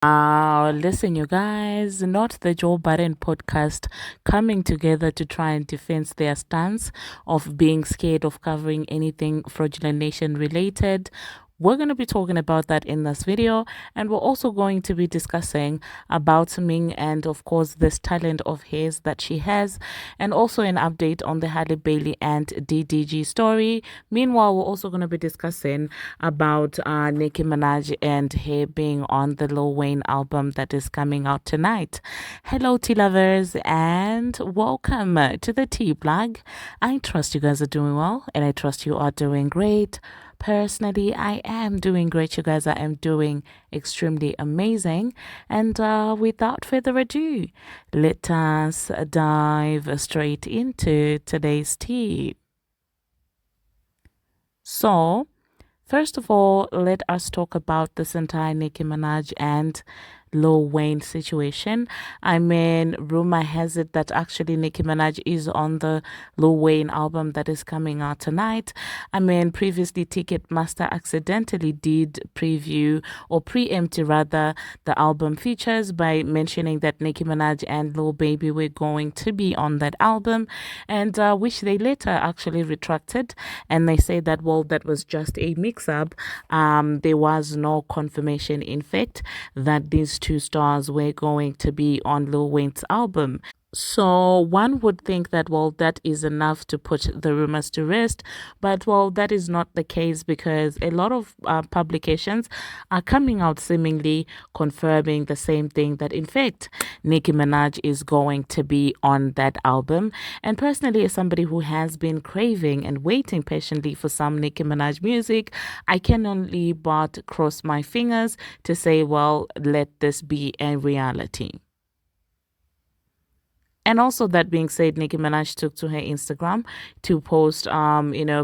Listen, you guys, not the Joe Budden podcast coming together to try and defend their stance of being scared of covering anything fraudulent nation related. We're going to be talking about that in this video, and we're also going to be discussing about Ming and, of course, this talent of his that she has, and also an update on the Halle Bailey and DDG story. Meanwhile, we're also going to be discussing about Nicki Minaj and her being on the Lil Wayne album that is coming out tonight. Hello, tea lovers, and welcome to the Tea Blog. I trust you guys are doing well, and I trust you are doing great. Personally, I am doing great, you guys. I am doing extremely amazing. And without further ado, let us dive straight into today's tea. So, first of all, let us talk about this entire Nicki Minaj and Lil Wayne situation. I mean, rumor has it that actually Nicki Minaj is on the Lil Wayne album that is coming out tonight. I mean, previously Ticketmaster accidentally did preview or preempt rather the album features by mentioning that Nicki Minaj and Lil Baby were going to be on that album, and which they later actually retracted, and they say that, well, that was just a mix-up. There was no confirmation, in fact, that these two stars were going to be on Lil Wayne's album. So one would think that, well, that is enough to put the rumors to rest. But, well, that is not the case, because a lot of publications are coming out seemingly confirming the same thing, that in fact Nicki Minaj is going to be on that album. And personally, as somebody who has been craving and waiting patiently for some Nicki Minaj music, I can only but cross my fingers to say, well, let this be a reality. And also, that being said, Nicki Minaj took to her Instagram to post,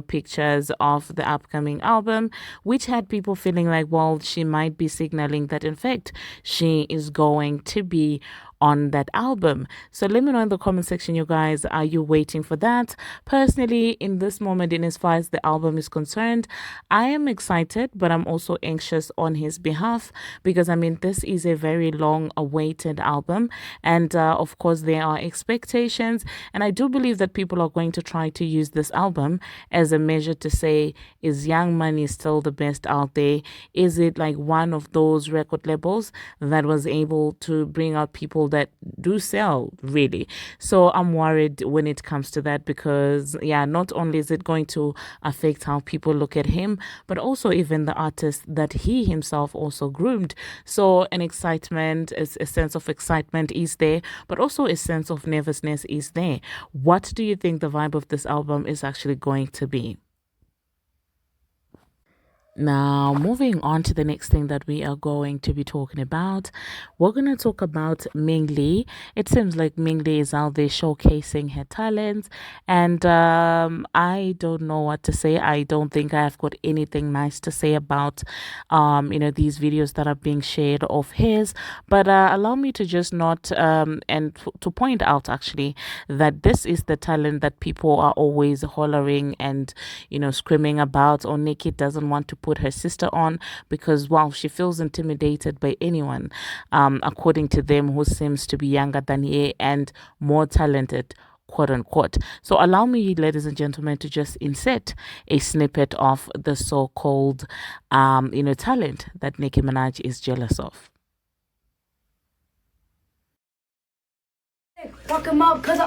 pictures of the upcoming album, which had people feeling like, well, she might be signaling that, in fact, she is going to be on that album. So let me know in the comment section, you guys, are you waiting for that? Personally, in this moment, in as far as the album is concerned, I am excited, but I'm also anxious on his behalf, because I mean, this is a very long awaited album, and of course there are expectations, and I do believe that people are going to try to use this album as a measure to say, is Young Money still the best out there? Is it like one of those record labels that was able to bring out people that do sell, really? So I'm worried when it comes to that, because not only is it going to affect how people look at him, but also even the artist that he himself also groomed. So an excitement, a sense of excitement is there, but also a sense of nervousness is there. What do you think the vibe of this album is actually going to be? Now, moving on to the next thing that we are going to be talking about, we're going to talk about Ming Li. It seems like Ming Li is out there showcasing her talents, and I don't know what to say. I don't think I have got anything nice to say about, these videos that are being shared of his, but allow me to just not, to point out actually that this is the talent that people are always hollering and, screaming about. Or Nicki doesn't want to put her sister on because, well, she feels intimidated by anyone, according to them, who seems to be younger than her and more talented, quote unquote. So allow me, ladies and gentlemen, to just insert a snippet of the so-called, talent that Nicki Minaj is jealous of. Fuck him up, cause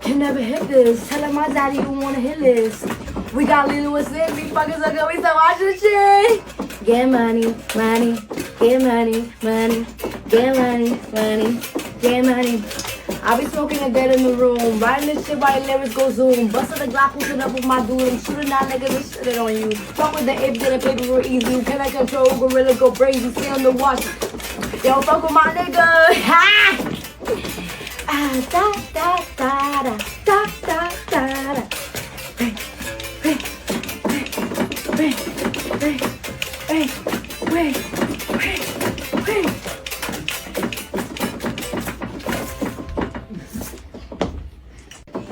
can never hit this. Tell him my daddy you wanna hit this. We got Lil Wayne and Nicki, fuckers are good, we still watching the shit. Get money, money, get money, money, get money, money, get money. I be smoking a dead in the room, writing this shit while lyrics go zoom. Bustin' the Glock, hooking up with my dude, I'm shooting out niggas and shit on you. Fuck with the ape, get a paper real easy. You cannot control, gorilla go crazy, stay on the watch. Yo, fuck with my nigga, ha! Ah, da da da da da da da da.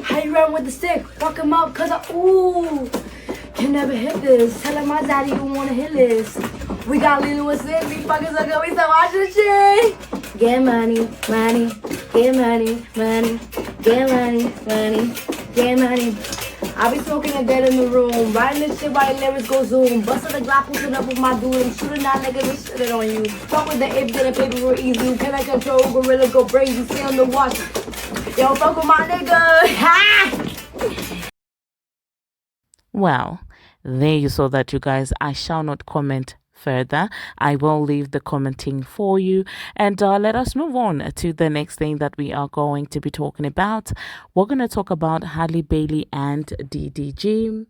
How you run with the stick? Fuck him up, cause can never hit this. Tell him my daddy you wanna hit this. We got Lil Wayne and Nicki, fuckers are going to watch the shit. Get money, money, get money, money, get money, money, get money. I be smoking a dead in the room, writing this shit while lyrics go zoom. Busting the Glock, putting up with my dude, I'm shooting out niggas and shit it on you. Fuck with the apes, get a paper real easy. You cannot control, gorilla go crazy, stay on the watch. Yo, fuck with my nigga. Ha! Well, there you saw that, you guys. I shall not comment further. I will leave the commenting for you, and let us move on to the next thing that we are going to be talking about. We're going to talk about Halle Bailey and DDG.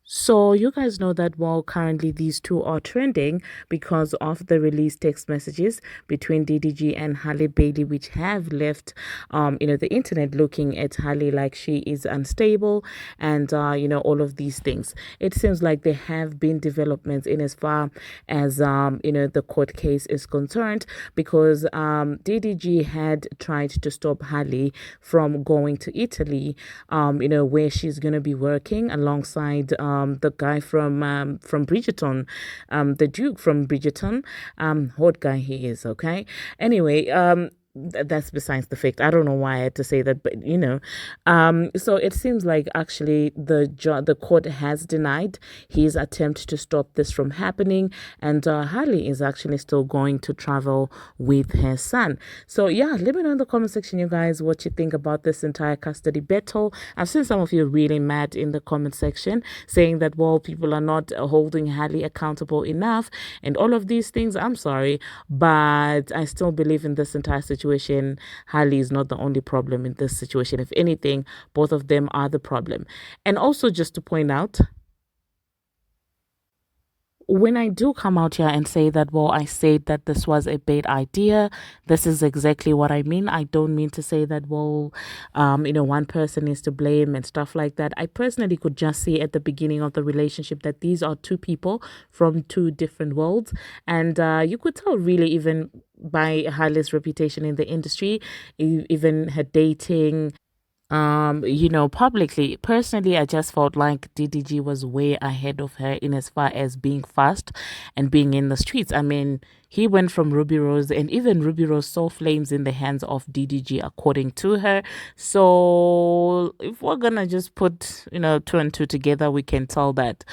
So you guys know that, well, currently these two are trending because of the released text messages between DDG and Halle Bailey, which have left, the internet looking at Halle like she is unstable and, all of these things. It seems like there have been developments in as far as, the court case is concerned, because DDG had tried to stop Halle from going to Italy, where she's going to be working alongside the guy from Bridgerton, the Duke from Bridgerton, hot guy he is, okay? Anyway, that's besides the fact. I don't know why I had to say that, but so it seems like actually the court has denied his attempt to stop this from happening, and Halle is actually still going to travel with her son. So yeah, let me know in the comment section, you guys, what you think about this entire custody battle. I've seen some of you really mad in the comment section saying that, well, people are not holding Halle accountable enough and all of these things. I'm sorry, but I still believe in this entire situation. Halle is not the only problem in this situation. If anything, both of them are the problem. And also, just to point out, when I do come out here and say that, well, I said that this was a bad idea, this is exactly what I mean. I don't mean to say that, well, one person is to blame and stuff like that. I personally could just see at the beginning of the relationship that these are two people from two different worlds. And you could tell really even by Halle's reputation in the industry, even her dating, publicly. Personally, I just felt like DDG was way ahead of her in as far as being fast and being in the streets. I mean, he went from Ruby Rose, and even Ruby Rose saw flames in the hands of DDG, according to her. So if we're gonna just put, two and two together, we can tell that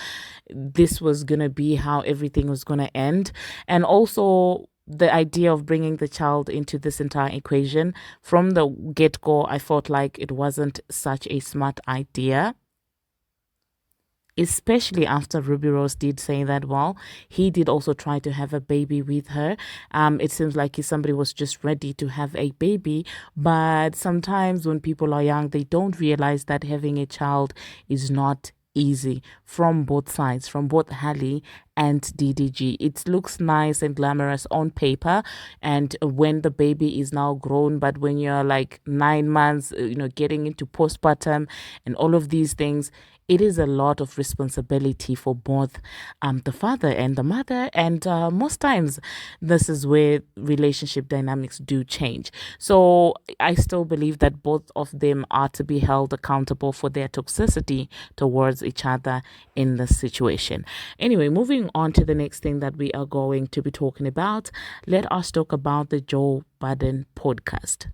this was gonna be how everything was gonna end. And also, the idea of bringing the child into this entire equation from the get-go, I felt like it wasn't such a smart idea, especially after Ruby Rose did say that, well, he did also try to have a baby with her. It seems like somebody was just ready to have a baby, but sometimes when people are young, they don't realize that having a child is not easy from both sides, from both Halle and DDG. It looks nice and glamorous on paper, and when the baby is now grown, but when you're like 9 months, getting into postpartum and all of these things, it is a lot of responsibility for both the father and the mother, and most times this is where relationship dynamics do change. So I still believe that both of them are to be held accountable for their toxicity towards each other in this situation. Anyway, moving on to the next thing that we are going to be talking about, let us talk about the Joe Budden podcast.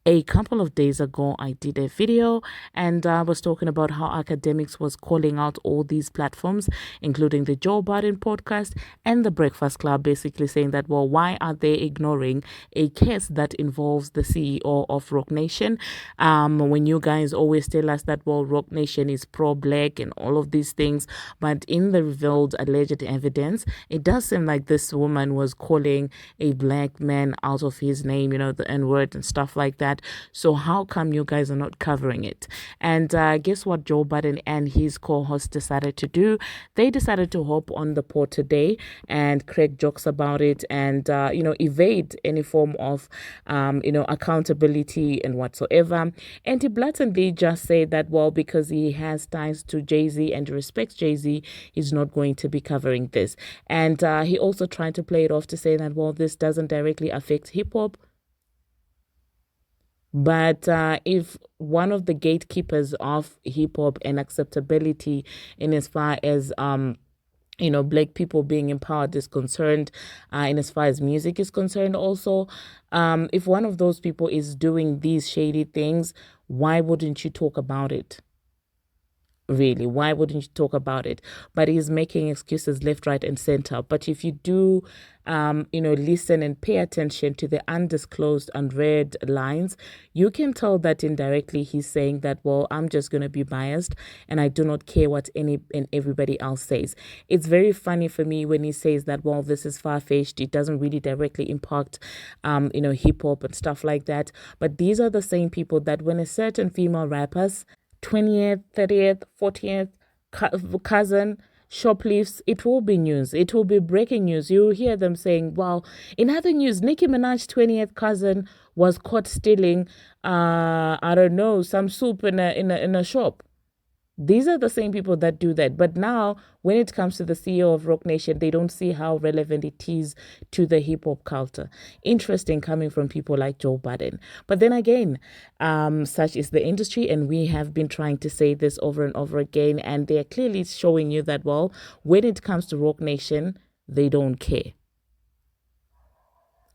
A couple of days ago, I did a video and I was talking about how ADMITS was calling out all these platforms, including the Joe Budden podcast and the Breakfast Club, basically saying that, well, why are they ignoring a case that involves the CEO of Rock Nation? When you guys always tell us that, well, Rock Nation is pro-black and all of these things, but in the revealed alleged evidence, it does seem like this woman was calling a black man out of his name, the N-word and stuff like that. So how come you guys are not covering it? And guess what Joe Budden and his co-host decided to do? They decided to hop on the pod today and crack jokes about it and, evade any form of, accountability and whatsoever. And he blatantly just said that, well, because he has ties to Jay-Z and respects Jay-Z, he's not going to be covering this. And he also tried to play it off to say that, well, this doesn't directly affect hip-hop. But if one of the gatekeepers of hip hop and acceptability in as far as black people being empowered is concerned, and as far as music is concerned also, if one of those people is doing these shady things, why wouldn't you talk about it? Really, why wouldn't you talk about it? But he's making excuses left, right, and center. But if you do, listen and pay attention to the undisclosed, unread lines, you can tell that indirectly he's saying that, well, I'm just going to be biased and I do not care what any and everybody else says. It's very funny for me when he says that, well, this is far-fetched. It doesn't really directly impact, hip hop and stuff like that. But these are the same people that when a certain female rappers 20th, 30th, 40th cousin shoplifts, it will be news. It will be breaking news. You'll hear them saying, well, in other news, Nicki Minaj's 20th cousin was caught stealing, I don't know, some soup in a shop. These are the same people that do that. But now, when it comes to the CEO of Rock Nation, they don't see how relevant it is to the hip-hop culture. Interesting coming from people like Joe Budden. But then again, such is the industry, and we have been trying to say this over and over again, and they are clearly showing you that, well, when it comes to Rock Nation, they don't care.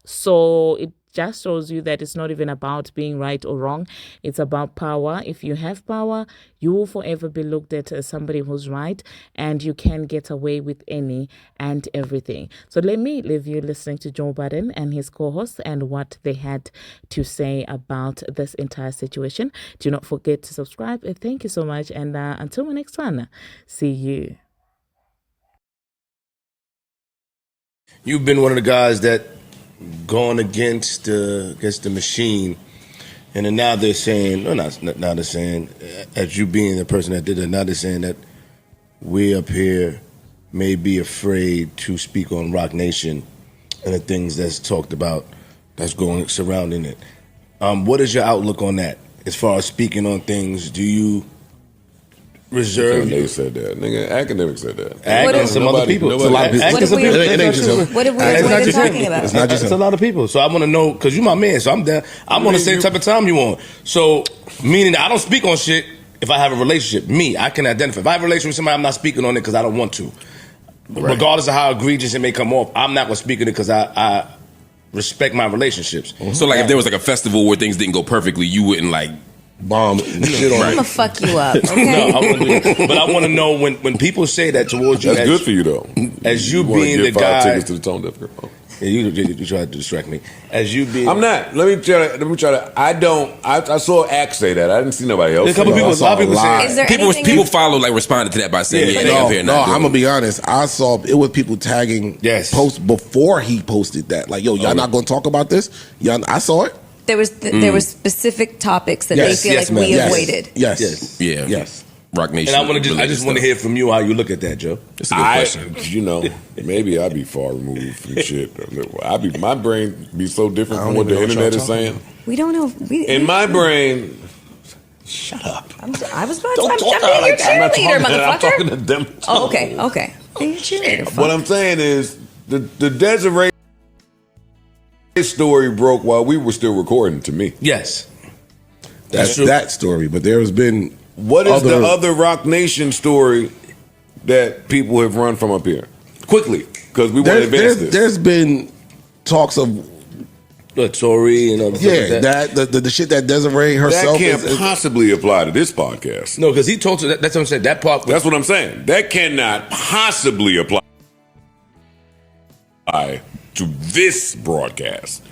So it just shows you that it's not even about being right or wrong. It's about power. If you have power, you will forever be looked at as somebody who's right, and you can get away with any and everything. So let me leave you listening to Joe Budden and his co-hosts and what they had to say about this entire situation. Do not forget to subscribe. Thank you so much. And until the next one, see you. You've been one of the guys that gone against the machine, and then now they're saying, no, now they're saying, as you being the person that did it, now they're saying that we up here may be afraid to speak on Rock Nation and the things that's talked about that's going surrounding it. What is your outlook on that? As far as speaking on things, do you reserve? They said that. Nigga, academics said that. And some other people. Nobody, What did we talking about? It's not just a lot of people. So I want to know, because you my man, so I'm there. I'm on the same type of time you on. So, meaning I don't speak on shit if I have a relationship. Me, I can identify. If I have a relationship with somebody, I'm not speaking on it because I don't want to. Right. Regardless of how egregious it may come off, I'm not going to speak on it because I respect my relationships. Mm-hmm. So, like, if there was like a festival where things didn't go perfectly, you wouldn't like bomb shit on. I'm gonna fuck you up. Okay? No, I wouldn't do that. But I want to know when people say that towards you. That's good for you though. As you being the guy. 5 tickets to the Tone Deaf Girl. Yeah, you try to distract me. As you being. I'm not. Let me try to. I saw Axe say that. I didn't see nobody else. A couple people. A lot of people say. People follow like responded to that by saying, no, I'm gonna be honest. I saw it was people tagging posts before he posted that. Like, yo, y'all not gonna talk about this? I saw it. There was specific topics that they feel like we avoided. Yes. Rock Nation. And I just want to hear from you how you look at that, Joe. That's a good question. Maybe I'd be far removed from shit. My brain be so different from what the internet is saying. We don't know. In my brain. Shut up. I was about to. I'm being your cheerleader, motherfucker. I'm talking to them. Oh, okay. Being your cheerleader. What I'm saying is the Desiree story broke while we were still recording. To me, yes, that's that story. But there has been what is the other Rock Nation story that people have run from up here quickly because we want to advance this. There's been talks of Tory and other stuff like that the shit that Desiree herself that can't possibly apply to this podcast. No, because he told you that's what I'm saying. That part. That's what I'm saying. That cannot possibly apply to this broadcast.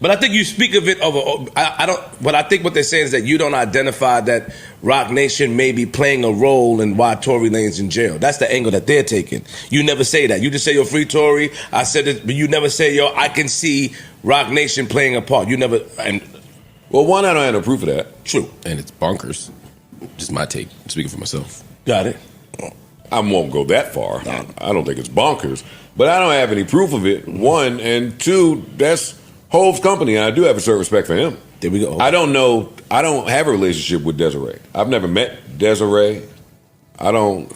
But I think you speak of it I don't. But I think what they're saying is that you don't identify that Rock Nation may be playing a role in why Tory Lanez in jail. That's the angle that they're taking. You never say that. You just say you're free Tory. I said it, but you never say I can see Rock Nation playing a part. You never. Well, one, I don't have no proof of that. True, and it's bonkers. Just my take. I'm speaking for myself. Got it. I won't go that far. No. I don't think it's bonkers, but I don't have any proof of it. One, and two, that's Hove's company, and I do have a certain respect for him. There we go. I don't know. I don't have a relationship with Desiree. I've never met Desiree. I don't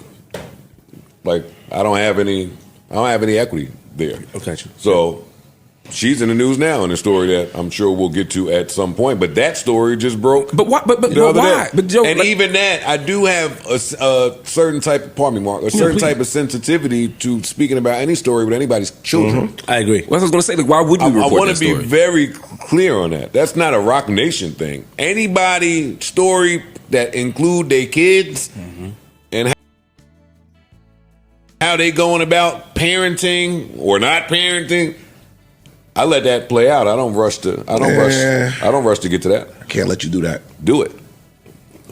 have any equity there. Okay. So She's in the news now in a story that I'm sure we'll get to at some point. But that story just broke. But why? But why? But Joe, and even that, I do have a certain type of, pardon me, Mark, a certain type of sensitivity to speaking about any story with anybody's children. Mm-hmm. I agree. Well, I was going to say, like, why would we report I want that to be story? very clear on that. That's not a Rock Nation thing. Anybody story that include their kids and how they going about parenting or not parenting, I let that play out. I don't rush to. I don't rush to get to that. I can't let you do that. Do it.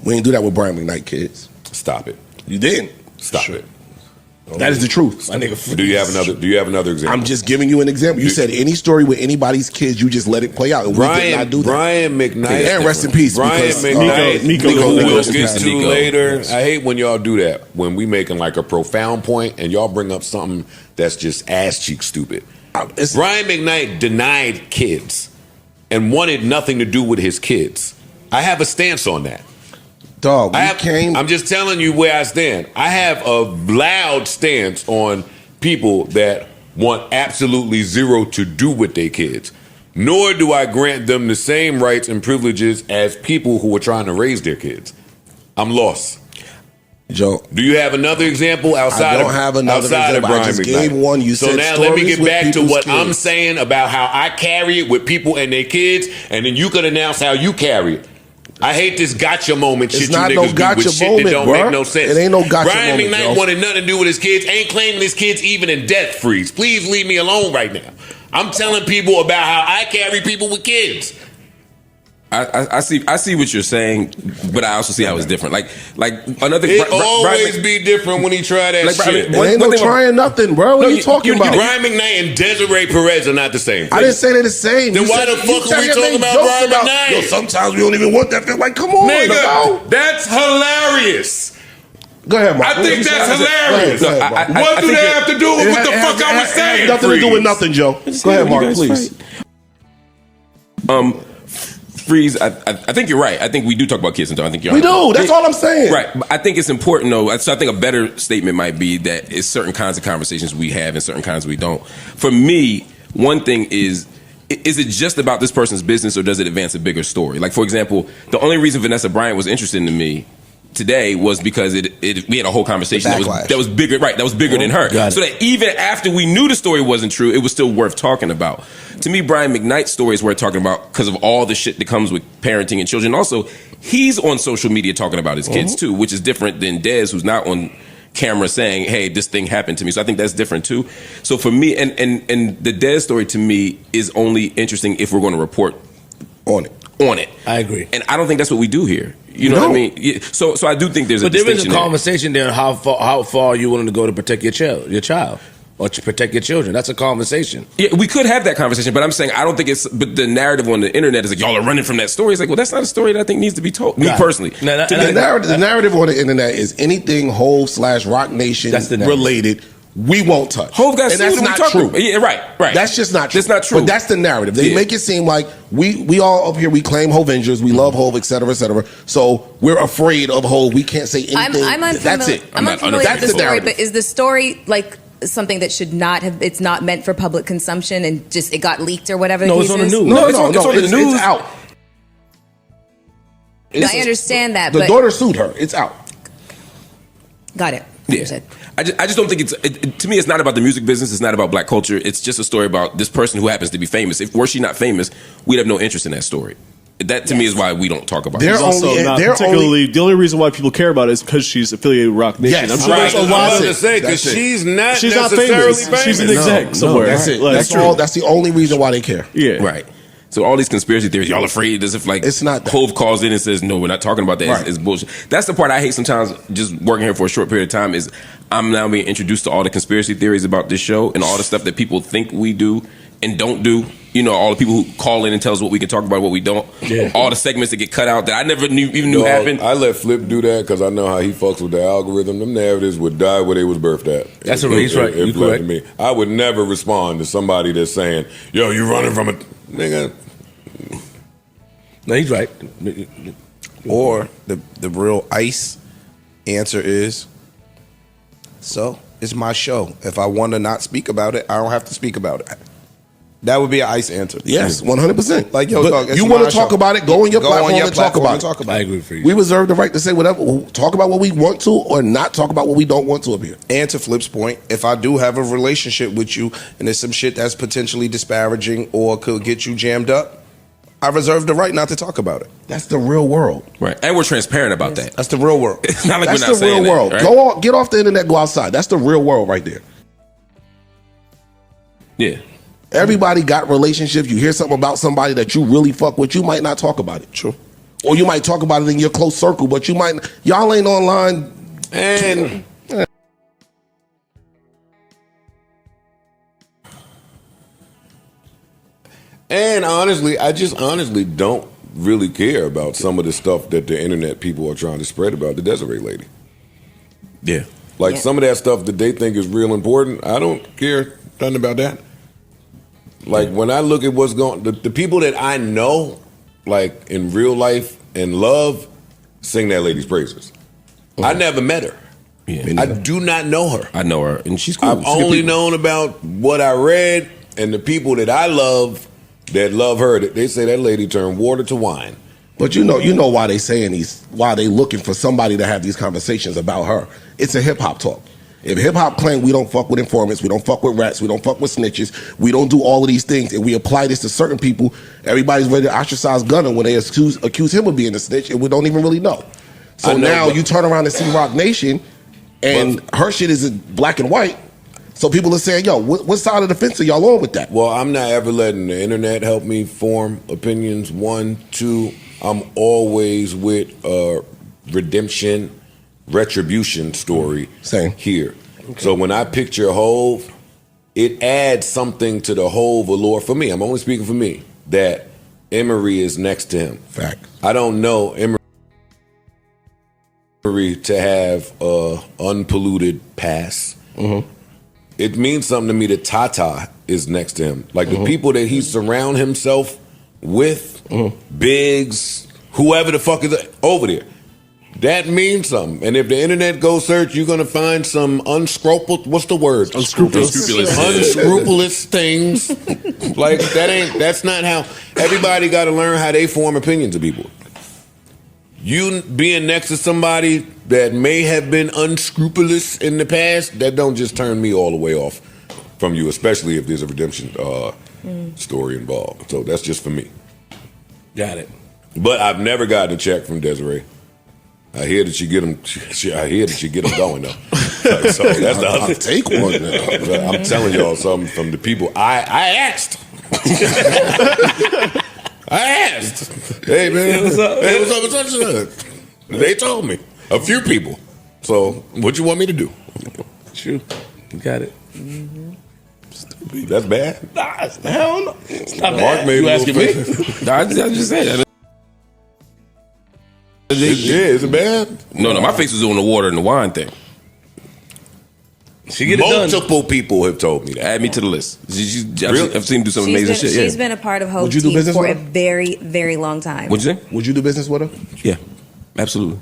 We didn't do that with Brian McKnight kids. Stop it. You didn't. Stop it. That is the truth. My nigga. Do you have another example? I'm just giving you an example. You said any story with anybody's kids, you just let it play out. And we did not do that. Brian McKnight. And rest in peace. Brian because, McKnight. Nico we'll get to later. I hate when y'all do that. When we making like a profound point and y'all bring up something that's just ass cheek stupid. Brian McKnight denied kids and wanted nothing to do with his kids. I have a stance on that. Dog, I'm just telling you where I stand. I have a loud stance on people that want absolutely zero to do with their kids. Nor do I grant them the same rights and privileges as people who are trying to raise their kids. I'm lost. Joe, do you have another example outside? I don't have another example. Brian I just McKnight? Gave one. You so said now let me get back to what kids. I'm saying about how I carry it with people and their kids, and then you could announce how you carry it. I hate this gotcha moment shit you niggas do with shit that don't make no sense. It ain't no gotcha Brian moment, McKnight Joe. wanted nothing to do with his kids. Ain't claiming his kids even in death freeze. Please leave me alone right now. I'm telling people about how I carry people with kids. I see what you're saying, but I also see how it's different. Like another. It always be different when he try that shit. It ain't no trying nothing, bro. What are you talking about? Brian McKnight and Desiree Perez are not the same. I didn't say they're the same. Then why the fuck are we talking about Brian McKnight? Yo, sometimes we don't even want that. Like, come on, nigga, that's hilarious. Go ahead, Mark. I think that's hilarious. What do they have to do with what the fuck I was saying? Nothing to do with nothing, Joe. Go ahead, Mark, please. Freeze, I think you're right. I think we do talk about kids sometimes. I think you're right. We do. That's all I'm saying. Right. But I think it's important, though. So I think a better statement might be that it's certain kinds of conversations we have and certain kinds we don't. For me, one thing is it just about this person's business or does it advance a bigger story? Like, for example, the only reason Vanessa Bryant was interested in me today was because we had a whole conversation that was bigger, right? That was bigger than her. So that even after we knew the story wasn't true, it was still worth talking about. To me, Brian McKnight's story is worth talking about because of all the shit that comes with parenting and children. Also, he's on social media talking about his kids too, which is different than Dez, who's not on camera saying, "Hey, this thing happened to me." So I think that's different too. So for me, and the Dez story to me is only interesting if we're going to report on it. I agree, and I don't think that's what we do here. You know what I mean? So I do think there's a distinction. But there is a there. conversation there on how far you willing to go to protect your child, or to protect your children. That's a conversation. Yeah, we could have that conversation, but I'm saying I don't think it's. But the narrative on the internet is like y'all are running from that story. It's like, well, that's not a story that I think needs to be told. Me personally, the narrative on the internet is anything Hov/Rock Nation related. We won't touch. Hov got and that's not true. Yeah, right. That's just not true. That's not true. But that's the narrative. They make it seem like we all up here, we claim Hovengers, we love Hov, et cetera, et cetera. So we're afraid of Hov. We can't say anything. I'm unfamiliar. That's it. I'm unfamiliar with the story, narrative. but is the story like something that should not have? It's not meant for public consumption, and just it got leaked or whatever. No, it's on the news. No, it's on the news. It's out. I understand that. The daughter sued her. It's out. Got it. Yeah. I just don't think to me, it's not about the music business. It's not about black culture. It's just a story about this person who happens to be famous. If were she not famous, we'd have no interest in that story. That to me is why we don't talk about it. The only reason why people care about it is because she's affiliated with Rock Nation. Yes, I'm sure there's a lot to say because she's not famous. She's an exec somewhere. That's it. That's the only reason why they care. Yeah, right. So all these conspiracy theories, y'all afraid as if like it's not Hov calls in and says, no, we're not talking about that. Right. It's bullshit. That's the part I hate sometimes just working here for a short period of time is I'm now being introduced to all the conspiracy theories about this show and all the stuff that people think we do and don't do. You know, all the people who call in and tell us what we can talk about, what we don't. Yeah. All the segments that get cut out that I never even knew happened. I let Flip do that because I know how he fucks with the algorithm. Them narratives would die where they was birthed at. That's what he's right. You correct me. I would never respond to somebody that's saying, yo, you running from a nigga. No, he's right. Or the real ice answer is, so it's my show. If I want to not speak about it, I don't have to speak about it. That would be an ice answer. Yes, 100%. Like, yo, dog, it's you my want to talk show. about it? Go on your platform and talk about it. I agree for you. We reserve the right to say whatever. Talk about what we want to, or not talk about what we don't want to up here. And to Flip's point, if I do have a relationship with you and there's some shit that's potentially disparaging or could get you jammed up, I reserve the right not to talk about it. That's the real world. Right. And we're transparent about that. That's the real world. It's not like That's we're not the real saying world. that, right? Go on, get off the internet, go outside. That's the real world right there. Yeah. Everybody got relationships. You hear something about somebody that you really fuck with, you might not talk about it. True. Or you might talk about it in your close circle, but you might, y'all ain't online. And honestly, I just honestly don't really care about some of the stuff that the internet people are trying to spread about the Desiree lady. Yeah. Like some of that stuff that they think is real important, I don't care nothing about that. Like when I look at what's going, the people that I know, like in real life and love, sing that lady's praises. I never met her. Yeah. I do not know her. I know her, and she's cool. I've only known about what I read, and the people that I love that love her. They say that lady turned water to wine. But you know why they saying these, why they looking for somebody to have these conversations about her. It's a hip hop talk. If hip hop claim we don't fuck with informants, we don't fuck with rats, we don't fuck with snitches, we don't do all of these things, and we apply this to certain people, everybody's ready to ostracise Gunna when they accuse him of being a snitch, and we don't even really know. So now you turn around and see Rock Nation, and her shit is in black and white. So people are saying, yo, what side of the fence are y'all on with that? Well, I'm not ever letting the internet help me form opinions. 1, 2, I'm always with redemption, retribution story. Same here. Okay. So when I picture Hove, it adds something to the Hove allure for me. I'm only speaking for me. That Emery is next to him. Fact. I don't know Emery to have a unpolluted past. Mm-hmm. It means something to me that Tata is next to him. Like the people that he surround himself with, Biggs, whoever the fuck is over there. That means something. And if the internet goes search, you're gonna find some unscrupulous. What's the word? Unscrupulous things. Like that's not how. Everybody got to learn how they form opinions of people. You being next to somebody that may have been unscrupulous in the past, that don't just turn me all the way off from you, especially if there's a redemption story involved. So that's just for me. Got it. But I've never gotten a check from Desiree. I hear that you get them. I hear that you get them going though. So that's the other. I'll take one. I'm telling y'all something from the people. I asked. I asked. Hey man, what's up? Hey, what's up? They told me a few people. So what you want me to do? True. You got it. That's bad. Nah, hell no. It's not Mark bad. made You a asking little me? face. I just said. Is it bad? No, my face was on the water and the wine thing. She get it done. Multiple people have told me that. Add me to the list. Really? I've seen her do some amazing shit. She's been a part of Hope Would you do team business for with a her? very, very long time. What'd you say? Would you do business with her? Yeah, absolutely.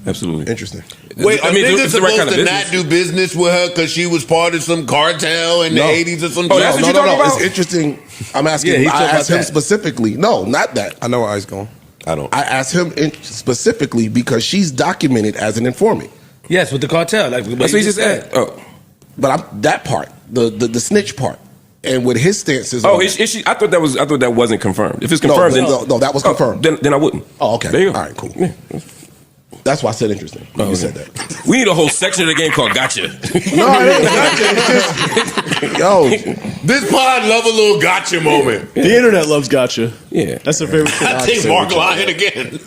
Absolutely. Interesting. Wait, I mean, niggas it's the right supposed kind of to business. not do business with her because she was part of some cartel in the 80s or some shit? that's what you talking about? It's interesting. I'm asking. Yeah, he I talking asked about him that. specifically. No, not that. I know where I's going. I don't. I asked him specifically because she's documented as an informant. Yes, with the cartel. Like That's what he just said. Oh, But I'm that part, the snitch part, and with his stances. oh, on is she? I thought that wasn't confirmed. If it's confirmed, no, that was confirmed. Then I wouldn't. Oh, okay. There you go. All right, cool. That's why I said interesting. You said that. We need a whole section of the game called Gotcha. No, it ain't gotcha. It's just, yo, This pod love a little gotcha moment. The internet loves gotcha. Yeah. That's their favorite thing. I think Mark lying again.